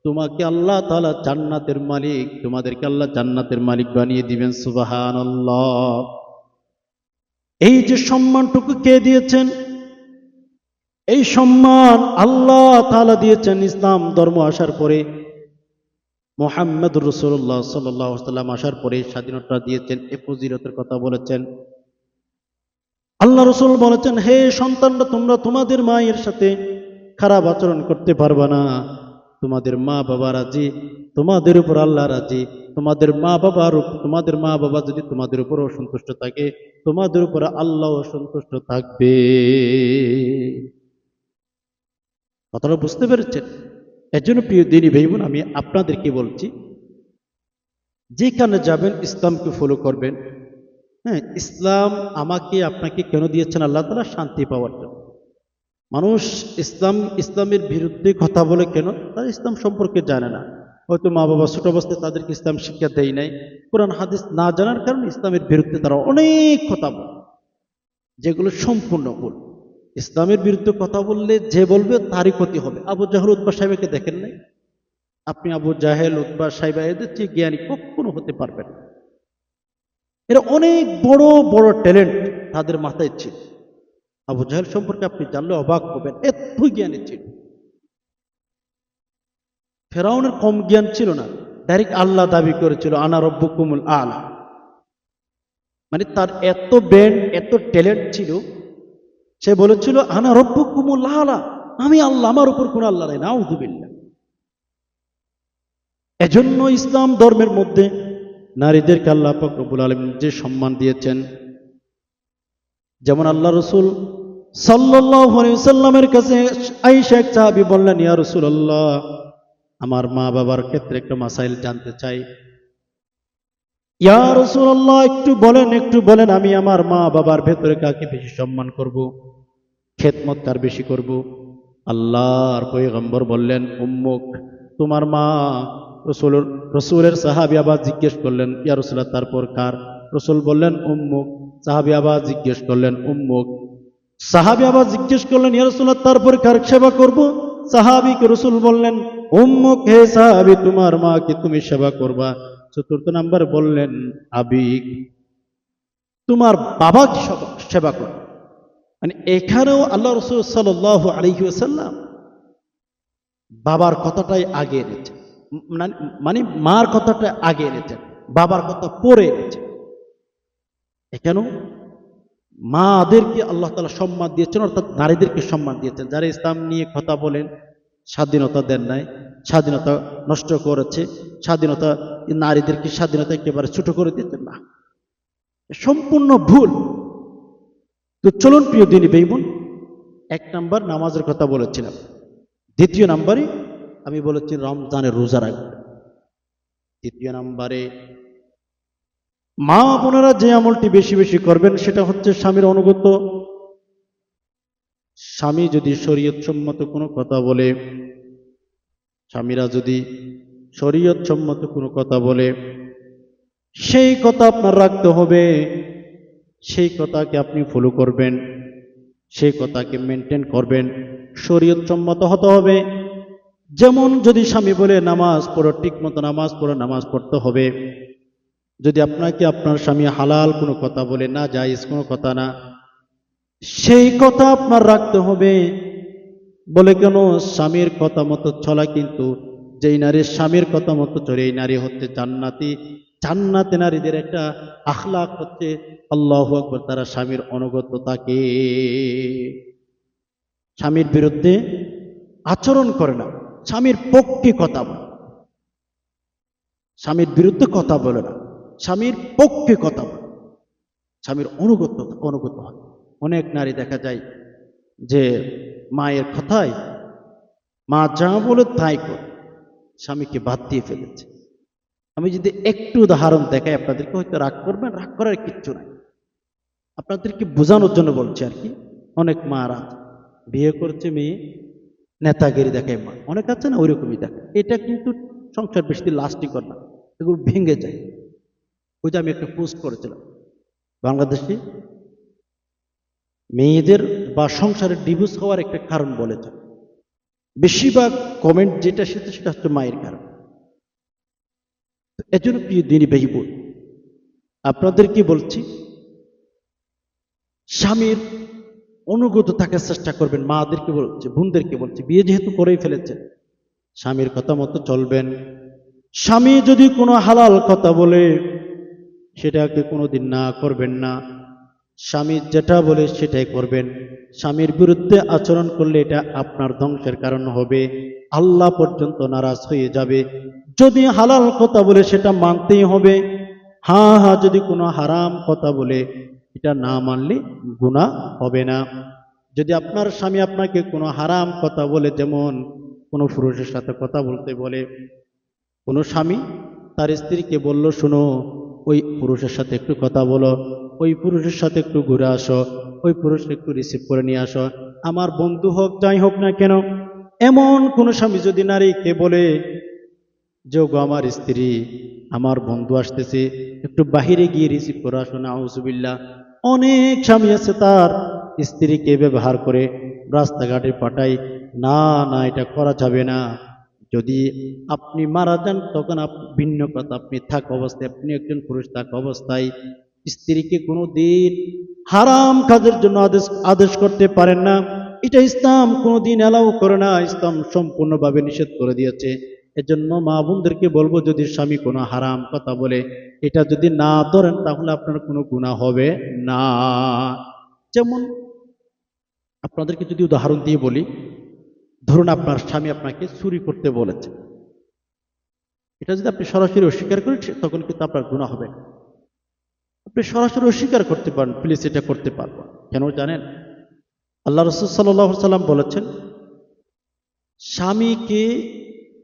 তোমাকে আল্লাহ তাআলা জান্নাতের মালিক, তোমাদেরকে আল্লাহ জান্নাতের মালিক বানিয়ে দিবেন। সুবহানাল্লাহ। এই যে সম্মানটুকু কে দিয়েছেন? এই সম্মান আল্লাহ তাআলা দিয়েছেন ইসলাম ধর্ম আসার পরে, মুহাম্মদুর রাসূলুল্লাহ সাল্লাল্লাহু আলাইহি ওয়াসাল্লাম আসার পরে স্বাধীনতা দিয়েছেন। এ ফজিলতের কথা বলেছেন। আল্লাহ রাসূল বলেছেন, হে সন্তানরা, তোমরা তোমাদের মায়ের সাথে খারাপ আচরণ করতে পারবা না। তোমাদের মা বাবা রাজি, তোমাদের উপর আল্লাহ রাজি। তোমাদের মা বাবা যদি তোমাদের উপর অসন্তুষ্ট থাকে, তোমাদের উপর আল্লাহ অসন্তুষ্ট থাকবে। কথাটা বুঝতে পেরেছেন? এর জন্য প্রিয় দিনী ভাই বোন, আমি আপনাদেরকে বলছি, যেখানে যাবেন ইসলামকে ফলো করবেন। হ্যাঁ, ইসলাম আমাকে আপনাকে কেন দিয়েছেন? আল্লাহ তাআলা শান্তি পাওয়ার জন্য। মানুষ ইসলামের বিরুদ্ধে কথা বলে কেন? তারা ইসলাম সম্পর্কে জানে না। হয়তো মা বাবা ছোট অবস্থায় তাদেরকে ইসলাম শিক্ষা দেয় নাই, কোরআন হাদিস না জানার কারণে ইসলামের বিরুদ্ধে তারা অনেক কথা বলে, যেগুলো সম্পূর্ণ ভুল। ইসলামের বিরুদ্ধে কথা বললে যে বলবে তারই ক্ষতি হবে। আবু জাহেল উতবা সাহেবকে দেখেন নাই? আপনি আবু জাহেল উতবা সাহেবা এদের চেয়ে জ্ঞানী কখনো হতে পারবেন না। এরা অনেক বড় বড় ট্যালেন্ট তাদের মাথায় ছিল। আবু জাহেল সম্পর্কে আপনি জানলে অবাক হবেন, এত জ্ঞানী ছিল। ফেরাউনের কম জ্ঞান ছিল না, ডাইরেক্ট আল্লাহ দাবি করেছিল আনা রব্বুকুমুল আলা। মানে তার এত ব্রেন, এত ট্যালেন্ট ছিল, সে বলেছিল আনা রব্বুকুমুল আলা, আমি আল্লাহ, আমার উপর কোন আল্লাহ নাই। নাউযুবিল্লাহ। এজন্য ইসলাম ধর্মের মধ্যে নারীদেরকে আল্লাহ পাক রব্বুল আলামিন যে সম্মান দিয়েছেন, যেমন আল্লাহ রসুল সাল্লাল্লাহু আলাইহি ওয়াসাল্লামের কাছে আয়েশা এক সাহাবী বললেন, ইয়া রাসূলুল্লাহ, আমার মা বাবার ক্ষেত্রে একটা মাসাইল জানতে চাই। ইয়া রাসূলুল্লাহ, একটু বলেন আমি আমার মা বাবার ভেতরে কাকে বেশি সম্মান করব, খেদমত কার বেশি করব? আল্লাহর পয়গম্বর বললেন, উম্মুক, তোমার মা। রসুলের সাহাবী আবার জিজ্ঞেস করলেন, ইয়া রাসূলুল্লাহ, তারপর কার? রসুল বললেন, উম্মুক। সাহাবী আবার জিজ্ঞেস করলেন, উম্মুক। সাহাবী আবার জিজ্ঞেস করলেন, ইয়া রাসূলুল্লাহ, তারপর কার সেবা করব? সাহাবীকে রসুল বললেন, উম্মুক। হে সাহাবী, তোমার মাকে তুমি সেবা করবা। চতুর্থ নাম্বার বললেন, আবিক, তোমার বাবাকে সেবা করো। মানে এখানেও আল্লাহ রসুল সাল্লাল্লাহু আলাইহি ওয়াসাল্লাম বাবার কথাটাই আগে এনেছেন, মানে মার কথাটা আগে এনেছেন, বাবার কথা পরে এনেছেন। এখানেও মাদেরকে আল্লাহ তাআলা সম্মান দিয়েছেন, অর্থাৎ নারীদেরকে সম্মান দিয়েছেন। যারা ইসলাম নিয়ে কথা বলেন, স্বাধীনতা দেন নাই, স্বাধীনতা নষ্ট করেছে, স্বাধীনতা, নারীদেরকে স্বাধীনতা একেবারে ছোট করে দিতেন না, সম্পূর্ণ ভুল। তো চলুন প্রিয় দিনী ভাই বোন, এক নাম্বার নামাজের কথা বলেছিলাম, দ্বিতীয় নাম্বারে আমি বলেছি রমজানের রোজা রাখবেন, তৃতীয় নাম্বারে মা বোনেরা যে আমলটি বেশি বেশি করবেন সেটা হচ্ছে স্বামীর অনুগত। স্বামী যদি শরীয়ত সম্মত কোনো কথা বলে, স্বামীরা যদি শরীয়ত সম্মত কোনো কথা বলে, সেই কথা আপনার রাখতে হবে, সেই কথাকে আপনি ফলো করবেন, সেই কথাকে মেনটেন করবেন, শরীয়ত সম্মত হতে হবে। যেমন যদি স্বামী বলে নামাজ পড়ো, ঠিক মতো নামাজ পড়ো, নামাজ পড়তে হবে। যদি আপনাকে আপনার স্বামী হালাল কোনো কথা বলে, না জায়েজ কোনো কথা না, সেই কথা আপনার রাখতে হবে। বলে কেন? স্বামীর কথা মতো চলা, কিন্তু যেই নারী স্বামীর কথা মতো চলে, এই নারী হচ্ছে জান্নাতি। জান্নাতে নারীদের একটা আখলাক হচ্ছে, আল্লাহু আকবার, তারা স্বামীর অনুগত থাকে, স্বামীর বিরুদ্ধে আচরণ করে না, স্বামীর পক্ষে কথা বলে, স্বামীর বিরুদ্ধে কথা বলে না, স্বামীর পক্ষে কথা বলে, স্বামীর অনুগত অনুগত হয়। অনেক নারী দেখা যায় যে মায়ের কথায় মা যা বলে তাই করে, স্বামীকে বাদ দিয়ে ফেলেছে। আমি যদি একটু উদাহরণ দেখাই আপনাদেরকে, হয়তো রাগ করবেন, রাগ করার কিচ্ছু নাই, আপনাদেরকে বোঝানোর জন্য বলছি আর কি। অনেক মারা বিয়ে করছে, মেয়ে নেতাগিরি দেখায়, মা অনেক আছে না, ওইরকমই দেখে। এটা কিন্তু সংসার বেশি দিন লাস্টিং করে না, এগুলো ভেঙে যায়। ওই যে আমি একটা পোস্ট করেছিলাম, বাংলাদেশে মেয়েদের বা সংসারের ডিভোর্স হওয়ার একটা কারণ বলেছে, বেশিরভাগ কমেন্ট যেটা সেটা হচ্ছে মায়ের কারণ। এজন্য প্রিয় দিনী ভাই বোন, আপনাদেরকে বলছি, স্বামীর অনুগত থাকার চেষ্টা করবেন। মাদেরকে বলছে, বোনদেরকে বলছে, বিয়ে যেহেতু করেই ফেলেছেন, স্বামীর কথা মতো চলবেন। স্বামী যদি কোনো হালাল কথা বলে, সেটাকে কোনোদিন না করবেন না, স্বামী যেটা বলে সেটাই করবেন। স্বামীর বিরুদ্ধে আচরণ করলে এটা আপনার ধ্বংসের কারণ হবে, আল্লাহ পর্যন্ত নারাজ হয়ে যাবে। যদি হালাল কথা বলে সেটা মানতেই হবে। হ্যাঁ হ্যাঁ, যদি কোনো হারাম কথা বলে এটা না মানলে গুনাহ হবে না। যদি আপনার স্বামী আপনাকে কোনো হারাম কথা বলে, যেমন কোনো পুরুষের সাথে কথা বলতে বলে, কোনো স্বামী তার স্ত্রীকে বলল, শোনো, ওই পুরুষের সাথে একটু কথা বলো, ওই পুরুষের সাথে একটু ঘুরে আসো, ওই পুরুষকে একটু রিসিভ করে নিয়ে আসো, আমার বন্ধু হোক যাই হোক না কেন। এমন কোন স্বামী যদি নারীকে বলে যে, গো আমার স্ত্রী, আমার বন্ধু আসতেছে, একটু বাহিরে গিয়ে রিসিভ করে আসো, নাউজুবিল্লাহ। অনেক স্বামী আছে তার স্ত্রীকে ব্যবহার করে রাস্তাঘাটে পাঠায়। না না, এটা করা যাবে না। যদি আপনি মারা যান তখন ভিন্ন কথা, আপনি থাক অবস্থায়, আপনি একজন পুরুষ থাক অবস্থায় স্ত্রীকে কোনো দিন হারাম কাজের জন্য আদেশ আদেশ করতে পারেন না। এটা ইসলাম কোনোদিন অ্যালাউ করে না, ইসলাম সম্পূর্ণভাবে নিষেধ করে দিয়েছে। এজন্য মা বোনদেরকে বলবো, যদি স্বামী কোনো হারাম কথা বলে এটা যদি না ধরেন, তাহলে আপনার কোনো গুনাহ হবে না। যেমন আপনাদেরকে যদি উদাহরণ দিয়ে বলি, ধরুন আপনার স্বামী আপনাকে চুরি করতে বলেছে, এটা যদি আপনি সরাসরি অস্বীকার করেন তখন কিন্তু আপনার গুনাহ হবে না। আপনি সরাসরি অস্বীকার করতে পারেন, প্লিজ এটা করতে পারবো না। কেন জানেন? আল্লাহ রাসূল সাল্লাল্লাহু আলাইহি সাল্লাম বলেছেন, স্বামীকে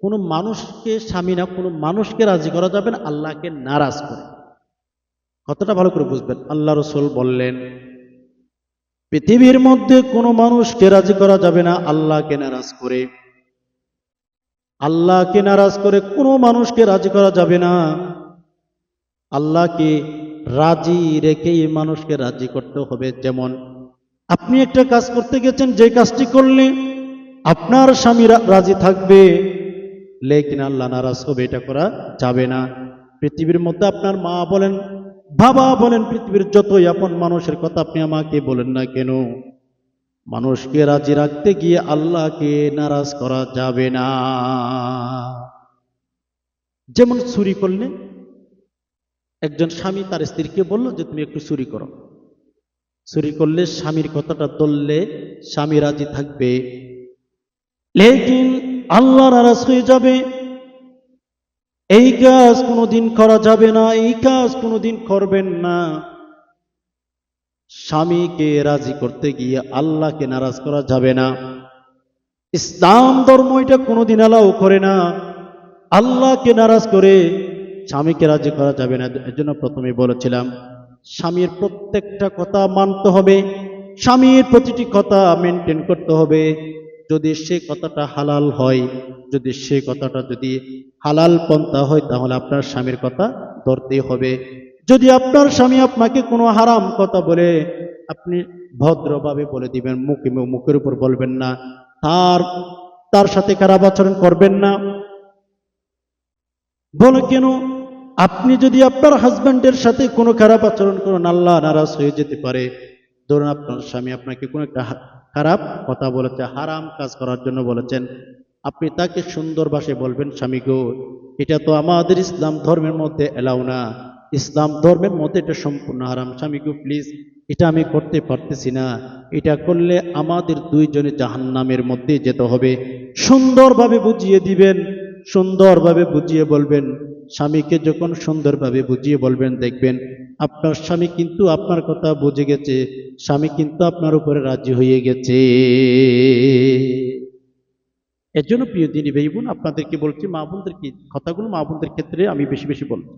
কোনো মানুষকে, স্বামী না কোনো মানুষকে রাজি করা যাবে না আল্লাহকে নারাজ করে। কথাটা ভালো করে বুঝবেন। আল্লাহ রাসূল বললেন, পৃথিবীর মধ্যে কোনো মানুষকে রাজি করা যাবে না আল্লাহকে নারাজ করে। আল্লাহকে নারাজ করে কোনো মানুষকে রাজি করা যাবে না। আল্লাহকে রাজি রেখেই মানুষকে রাজি করতে হবে। যেমন আপনি একটা কাজ করতে গেছেন, যে কাজটি করলে আপনার স্বামী রাজি থাকবে, লেকিন আল্লাহ নারাজ হবে, এটা করা যাবে না। পৃথিবীর মধ্যে আপনার মা বলেন, বাবা বলেন, পৃথিবীর যতই আপন মানুষের কথা আপনি আমাকে বলেন না কেন, মানুষকে রাজি রাখতে গিয়ে আল্লাহকে নারাজ করা যাবে না। যেমন চুরি করলে একজন স্বামী তার স্ত্রীকে বলল যে তুমি একটু চুরি করো। চুরি করলে স্বামীর কথাটা ধরলে স্বামী রাজি থাকবে, লেকিন আল্লাহ নারাজ হয়ে যাবে। এই কাজ কোনোদিন করা যাবে না, এই কাজ কোনোদিন করবেন না। স্বামীকে রাজি করতে গিয়ে আল্লাহকে নারাজ করা যাবে না। ইসলাম ধর্ম এটা কোনোদিন অ্যালাউ করে না আল্লাহকে নারাজ করে স্বামীকে রাজি করা যাবে না। এর জন্য প্রথমে বলেছিলাম, স্বামীর প্রত্যেকটা কথা মানতে হবে, স্বামীর প্রতিটি কথা মেনটেন করতে হবে। যদি সে কথাটা হালাল হয়, যদি সে কথাটা যদি হালাল পন্থা হয়, তাহলে আপনার স্বামীর কথা ধরতেই হবে। যদি আপনার স্বামী আপনাকে কোনো হারাম কথা বলে, আপনি ভদ্রভাবে বলে দিবেন, মুখের উপর বলবেন না, তার তার সাথে খারাপ আচরণ করবেন না। বলে কেন? আপনি যদি আপনার হাজব্যান্ডের সাথে কোনো খারাপ আচরণ করেন, আল্লাহ নারাজ হয়ে যেতে পারে। ধরুন আপনার স্বামী আপনাকে কোনো একটা খারাপ কথা বলেছে, হারাম কাজ করার জন্য বলেছেন, আপনি তাকে সুন্দর ভাষায় বলবেন, স্বামী গো, এটা তো আমাদের ইসলাম ধর্মের মধ্যে এলাও না, ইসলাম ধর্মের মধ্যে এটা সম্পূর্ণ হারাম। স্বামী গো প্লিজ, এটা আমি করতে পারতেছি না, এটা করলে আমাদের দুইজনে জাহান্নামের মধ্যে যেতে হবে। সুন্দরভাবে বুঝিয়ে দিবেন, সুন্দরভাবে বুঝিয়ে বলবেন। স্বামীকে যখন সুন্দরভাবে বুঝিয়ে বলবেন, দেখবেন আপনার স্বামী কিন্তু আপনার কথা বুঝে গেছে, স্বামী কিন্তু আপনার উপরে রাজি হয়ে গেছে। এর জন্য প্রিয় দিনী ভাই বোন, আপনাদেরকে বলছি, মা বোনদের কি কথাগুলো মা বোনদের ক্ষেত্রে আমি বেশি বেশি বলছি।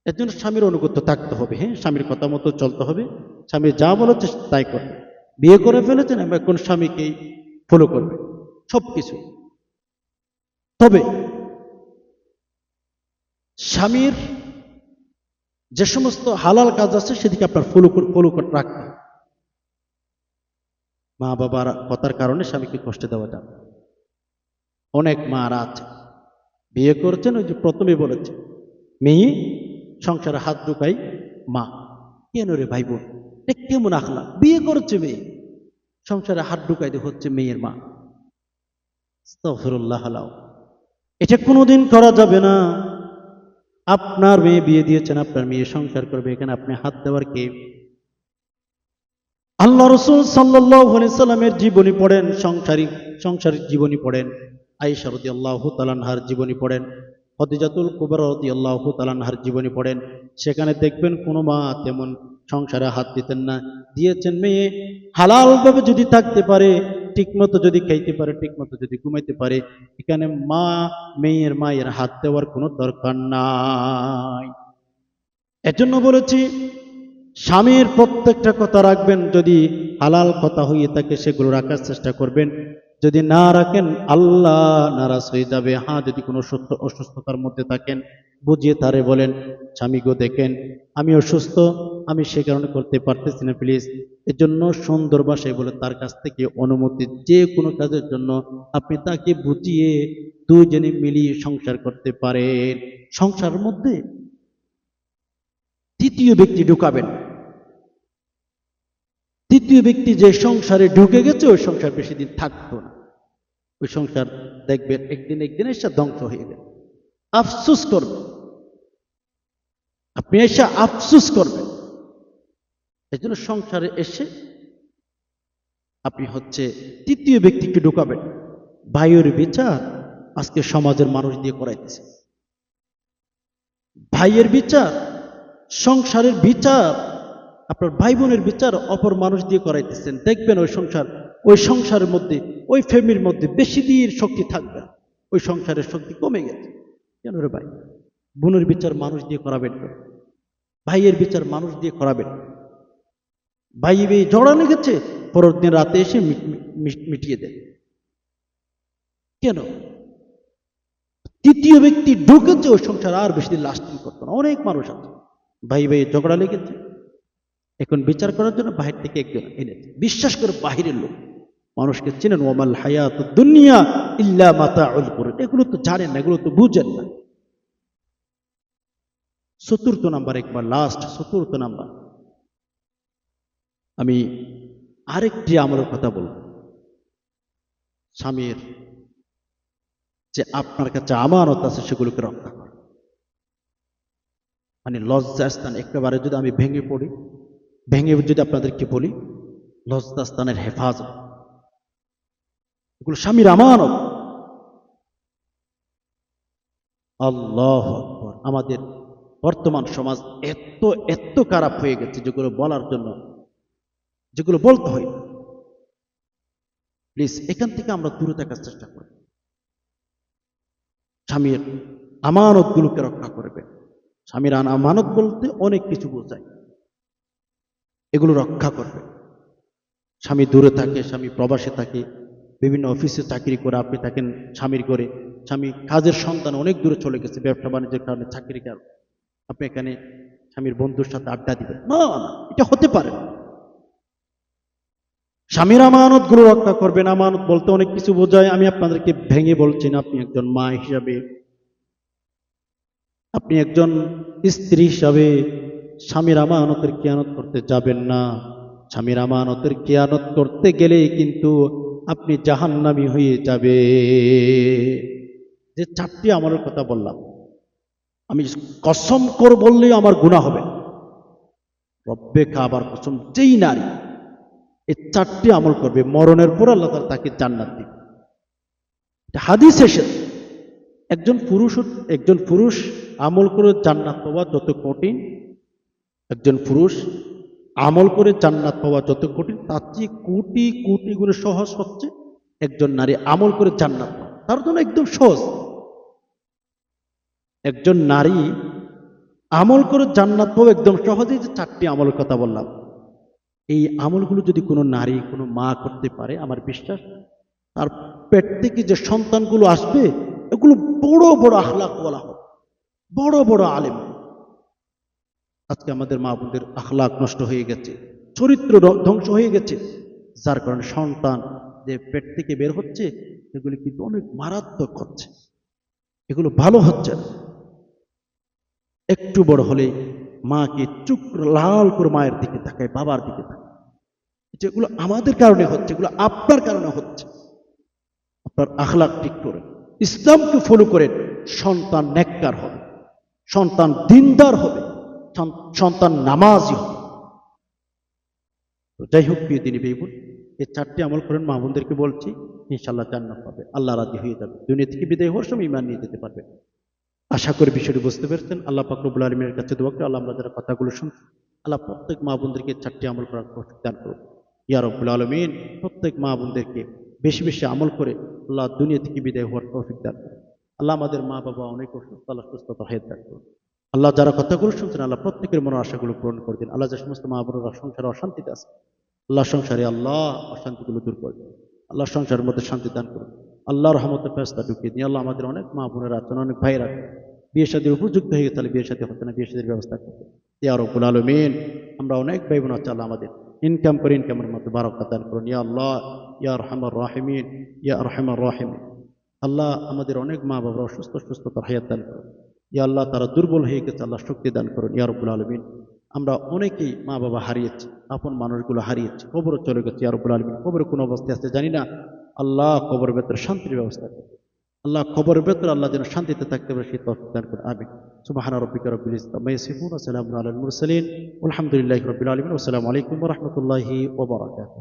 এর জন্য স্বামীর অনুগত থাকতে হবে। হ্যাঁ, স্বামীর কথা মতো চলতে হবে, স্বামী যা বলেছে তাই করবে। বিয়ে করে ফেলেছেন, এখন স্বামীকেই ফলো করবে সবকিছু। তবে স্বামীর যে সমস্ত হালাল কাজ আছে সেদিকে আপনার ফলো করে রাখতে হবে। মা বাবার কথার কারণে স্বামীকে কষ্ট দেওয়া যাবে। অনেক মারা আছে, বিয়ে করেছেন, ওই যে প্রথমে বলেছে, মেয়ে সংসারে হাত ঢুকাই মা। কেন রে ভাই বোন, এটা কেমন আখলা? বিয়ে করেছে মেয়ে, সংসারে হাত ঢুকাইতে হচ্ছে মেয়ের মা। আস্তাগফিরুল্লাহ। এটা কোনোদিন করা যাবে না। আপনার মেয়ে বিয়ে দিয়েছেন, আপনার মেয়ে সংসার করবে, এখানে আপনি হাত দেওয়ার কে? আল্লাহ রাসূল সাল্লাল্লাহু আলাইহি সাল্লামের জীবনী পড়েন, সংসারিক জীবনী পড়েন, আয়েশা রাদিয়াল্লাহু তাআলা আনহার জীবনী পড়েন, খদিজাতুল কুবরা রাদিয়াল্লাহু তাআলা আনহার জীবনী পড়েন। সেখানে দেখবেন কোনো মা তেমন সংসারে হাত দিতেন না। দিয়েছেন মেয়ে হালালভাবে যদি থাকতে পারে, ঠিকমতো যদি খাইতে পারে, ঠিকমতো যদি ঘুমাইতে পারে, এখানে মায়ের হাত দেওয়ার কোনো দরকার নাই। এজন্য বলেছি, স্বামীর প্রত্যেকটা কথা রাখবেন। যদি হালাল কথা হয়ে থাকে সেগুলো রাখার চেষ্টা করবেন, যদি না রাখেন আল্লাহ নারাজ হয়ে যাবে। হ্যাঁ, যদি কোনো অসুস্থতার মধ্যে থাকেন, বুঝিয়ে তারে বলেন, স্বামী গো দেখেন আমি অসুস্থ, আমি সে কারণে করতে পারতেছি না, প্লিজ। এর জন্য সুন্দর ভাষায় বলে তার কাছ থেকে অনুমতি, যে কোনো কাজের জন্য আপনি তাকে বুঝিয়ে দুজনে মিলিয়ে সংসার করতে পারেন। সংসারের মধ্যে তৃতীয় ব্যক্তি ঢুকাবেন। তৃতীয় ব্যক্তি যে সংসারে ঢুকে গেছে, ওই সংসার বেশি দিন থাকতো না। ওই সংসার দেখবেন একদিন এসে ধ্বংস হয়ে গেল। আফসুস করবেন, আপনি এসে আফসুস করবেন। এই জন্য সংসারে এসে আপনি তৃতীয় ব্যক্তিকে ঢুকাবেন। বায়ুর বিচার আজকে সমাজের মানুষ দিয়ে করাইতেছে। ভাইয়ের বিচার, সংসারের বিচার, আপনার ভাই বোনের বিচার অপর মানুষ দিয়ে করাইতেছেন, দেখবেন ওই সংসারের মধ্যে, ওই ফ্যামিলির মধ্যে বেশি দিন শক্তি থাকবে না। ওই সংসারের শক্তি কমে গেছে। কেন রে ভাই? বোনের বিচার মানুষ দিয়ে করাবেন না, ভাইয়ের বিচার মানুষ দিয়ে করাবেন। ভাই ভাই ঝগড়া লেগেছে, পরের দিন রাতে এসে মিটিয়ে দেন। কেন? তৃতীয় ব্যক্তি ঢুকেছে ওই সংসার, আর বেশি দিন লাস্টিং করতো না। অনেক মানুষ আছে ভাই ভাই ঝগড়া লেগেছে, এখন বিচার করার জন্য বাহির থেকে একজন এনেছে। বিশ্বাস করে বাহিরের লোক, মানুষকে চেনেন, ওয়ামাল হায়াত দুনিয়া ইল্লা মাতাউল গুরুর, এগুলো তো জানেন না, এগুলো তো বুঝেন না। চতুর্থ নাম্বার, একবার লাস্ট চতুর্থ নাম্বার, আমি আরেকটি আমলের কথা বলব। স্বামীর যে আপনার কাছে আমানত আছে সেগুলোকে রক্ষা করা। মানে লজ্জাস্থান, একেবারে যদি আমি ভেঙে যদি আপনাদেরকে বলি, লজ্জাস্থানের হেফাজত, এগুলো স্বামীর আমানত। আল্লাহ আকবার। আমাদের বর্তমান সমাজ এত এত খারাপ হয়ে গেছে, যেগুলো বলার জন্য, যেগুলো বলতে হয়। প্লিজ এখান থেকে আমরা দূরে থাকার চেষ্টা করি। স্বামীর আমানত গুলোকে রক্ষা করবে। স্বামীর আমানত বলতে অনেক কিছু বোঝায়, এগুলো রক্ষা করবে। স্বামী দূরে থাকে, স্বামী প্রবাসে থাকে, বিভিন্ন অফিসে চাকরি করে, আপনি থাকেন স্বামীর করে, স্বামী কাজের সন্তান অনেক দূরে চলে গেছে ব্যবসা বাণিজ্যের কারণে, চাকরির কারণে, আপনি এখানে স্বামীর বন্ধুর সাথে আড্ডা দিবেন না, এটা হতে পারে না। স্বামীর আমানত গুলো রক্ষা করবেন। আমানত বলতে অনেক কিছু বোঝায়, আমি আপনাদেরকে ভেঙে বলছি না। আপনি একজন মা হিসাবে, আপনি একজন স্ত্রী হিসাবে স্বামীর আমানতের কিয়ানত করতে যাবেন না। স্বামীর আমানতের কিয়ানত করতে গেলেই কিন্তু আপনি জাহান্নামী হয়ে যাবে। যে চারটি আমলের কথা বললাম, আমি কসম করে বললেই আমার গুনাহ হবে। রব্বে কাবার কসম, যেই নারী এই চারটি আমল করবে, মরণের পর আল্লাহ তাআলা তাকে জান্নাত দিবে। এটা হাদিস এসেছে। একজন পুরুষ আমল করে জান্নাত পাওয়া যত কঠিন, একজন পুরুষ আমল করে জান্নাত পাওয়া যত কঠিন, তার চেয়ে কোটি কোটি গুণে সহজ হচ্ছে একজন নারী আমল করে জান্নাত পাওয়া। তার জন্য একদম সহজ। একজন নারী আমল করে জান্নাত পাওয়া একদম সহজেই, যে চারটি আমলের কথা বললাম, এই আমলগুলো যদি কোনো নারী, কোনো মা করতে পারে, আমার বিশ্বাস তার পেট থেকে যে সন্তানগুলো আসবে, এগুলো বড় বড় আখলাক বলা হবে, বড় বড় আলেম। আজকে আমাদের মা বোনদের আখলাক নষ্ট হয়ে গেছে, চরিত্র ধ্বংস হয়ে গেছে, যার কারণে সন্তান যে পেট থেকে বের হচ্ছে, এগুলি কিন্তু অনেক মারাত্মক হচ্ছে, এগুলো ভালো হচ্ছে না। একটু বড় হলে মাকে চুপ লাল করে মায়ের দিকে তাকায়, বাবার দিকে তাকায়। যেগুলো আমাদের কারণে হচ্ছে, এগুলো আপনার কারণে হচ্ছে। আপনার আখলাক ঠিক করে, ইসলামকে ফলো করেন, সন্তান নেককার হবে, সন্তান দিনদার হবে, সন্তান নামাজি হবে। তো যাই হোক, প্রিয় দিনী ভাই বোন, এই চারটি আমল করেন, মা বোনদেরকে বলছি, ইনশাআল্লাহ জান্নাত পাবে, আল্লাহ রাজি হয়ে যাবে, দুনিয়া থেকে বিদায় হওয়ার সময় ঈমান নিয়ে যেতে পারবে। আশা করি বিষয়টি বুঝতে পেরেছেন। আল্লাহ পাক রব্বুল আলামিনের কাছে দোয়া করি, আল্লাহ আমরা যারা কথাগুলো শুনছি, আল্লাহ প্রত্যেক মা বোনদেরকে চারটি আমল করার তৌফিক দান করুন ইয়া রব্বুল আলামিন। প্রত্যেক মা বোনদেরকে বেশি বেশি আমল করে আল্লাহ দুনিয়া থেকে বিদায় হওয়ার তৌফিক দান করুন। আল্লাহ আমাদের মা বাবা অনেক অসুস্থ, আল্লাহ সুস্থতা হেদ দান করুন। আল্লাহ যারা কথাগুলো শুনছেন, আল্লাহ প্রত্যেকের মনের আশাগুলো পূরণ করে দিন। আল্লাহ যে সমস্ত মা বোনেরা সংসারে অশান্তিতে আছে, আল্লাহ সংসারে আল্লাহ অশান্তিগুলো দূর করে দিন। আল্লাহ সংসারের মধ্যে শান্তি দান করুন। আল্লাহ রহমতের ফেরেশতা ঢুকিয়ে দিন। আল্লাহ আমাদের অনেক মা বোনেরা আছেন, অনেক ভাইয়েরা আছেন, বিয়ে শাদীর উপযুক্ত হয়ে গেছে, তাহলে বিয়ে শাদী হচ্ছে না, বিয়ে শাদীর ব্যবস্থা করতে ইয়া রব্বুল আলামিন। আমরা অনেক ভাই বোন আছে, আল্লাহ আমাদের ইনকাম করে ইনকামের মধ্যে বারাকাত দান করুন ইয়া আল্লাহ, ইয়া আরহামার রাহিমিন, ইয়া আরহামার রাহিমিন। আল্লাহ আমাদের অনেক মা বাবা অসুস্থ, সুস্থতার হায়াত দান করুন ইয়া আল্লাহ। তারা দুর্বল হয়ে গেছে, আল্লাহ শক্তি দান করুন ইয়া রব্বুল আলামিন। আমরা অনেকেই মা বাবা হারিয়েছি, আপন মানুষগুলো হারিয়েছি, কবরে চলে গেছে ইয়া রব্বুল আলামিন। কবরে কোন অবস্থায় আছে জানি না, আল্লাহ কবরের ভেতরে শান্তির ব্যবস্থা করুন। আল্লাহ কবরের ভেতরে আল্লাহ যেন শান্তিতে থাকতে পারে সেই তৌফিক দান করুন, আমিন। সুবহান রাব্বিকা রাব্বিল ইজ্জাতি আম্মা ইয়াসিফুন ওয়া সালামুন আলাল মুরসালিন ওয়ালহামদুলিল্লাহি রাব্বিল আলামিন। ওয়া আসসালামু আলাইকুম ওয়া রাহমাতুল্লাহি ওয়া বারাকাতুহু।